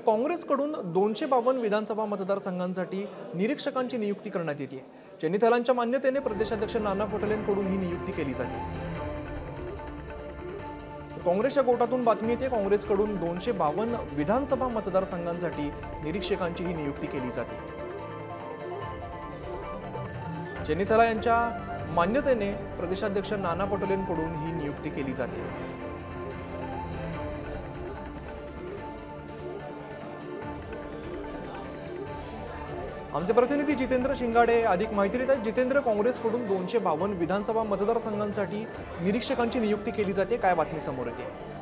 काँग्रेसकडून 252 विधानसभा मतदारसंघांसाठी निरीक्षकांची नियुक्ती करण्यात येते। चेन्नीथलांच्या मान्यतेने प्रदेशाध्यक्ष नाना पटोलेंकडून ही नियुक्ती केली जाते। काँग्रेसच्या कोटातून बातमी येते, काँग्रेसकडून 252 विधानसभा मतदारसंघांसाठी निरीक्षकांची ही नियुक्ती केली जाते। चेन्नीथला यांच्या मान्यतेने प्रदेशाध्यक्ष नाना पटोलेंकडून ही नियुक्ती केली जाते। आमचे प्रतिनिधी जितेंद्र शिंगाडे अधिक माहिती देत आहेत। जितेंद्र, काँग्रेसकडून 252 विधानसभा मतदारसंघांसाठी निरीक्षकांची नियुक्ती केली जाते, काय बातमी समोर येते?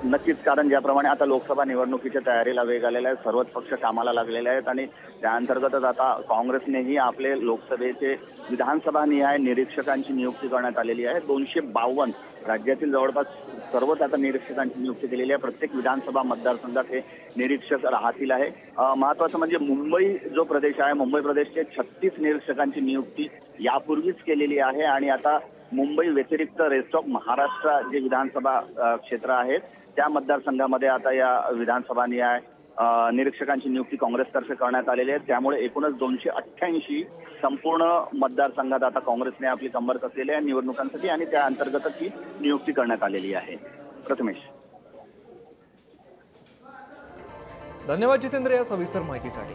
नक्कीच, कारण ज्याप्रमाणे आता लोकसभा निवडणुकीच्या तयारीला वेग आलेला आहे, सर्वच पक्ष कामाला लागलेले आहेत आणि त्या अंतर्गतच आता काँग्रेसनेही आपले लोकसभेचे विधानसभा निहाय निरीक्षकांची नियुक्ती करण्यात आलेली आहे। 252 राज्यातील जवळपास सर्वच आता निरीक्षकांची नियुक्ती केलेली आहे। प्रत्येक विधानसभा मतदारसंघात हे निरीक्षक राहतील आहे। महत्त्वाचं म्हणजे मुंबई जो प्रदेश आहे, मुंबई प्रदेशचे 36 निरीक्षकांची नियुक्ती यापूर्वीच केलेली आहे आणि आता मुंबई व्यतिरिक्त रेस्ट ऑफ महाराष्ट्र जे विधानसभा क्षेत्र आहेत त्या मतदारसंघामध्ये आता या विधानसभा निहाय निरीक्षकांची नियुक्ती काँग्रेसतर्फे करण्यात आलेली आहे। त्यामुळे एकूणच 288 संपूर्ण मतदारसंघात आता काँग्रेसने आपली कंबर कसलेली आहे निवडणुकांसाठी आणि त्या अंतर्गतच ही नियुक्ती करण्यात आलेली आहे। प्रथमेश, धन्यवाद जितेंद्र या सविस्तर माहितीसाठी।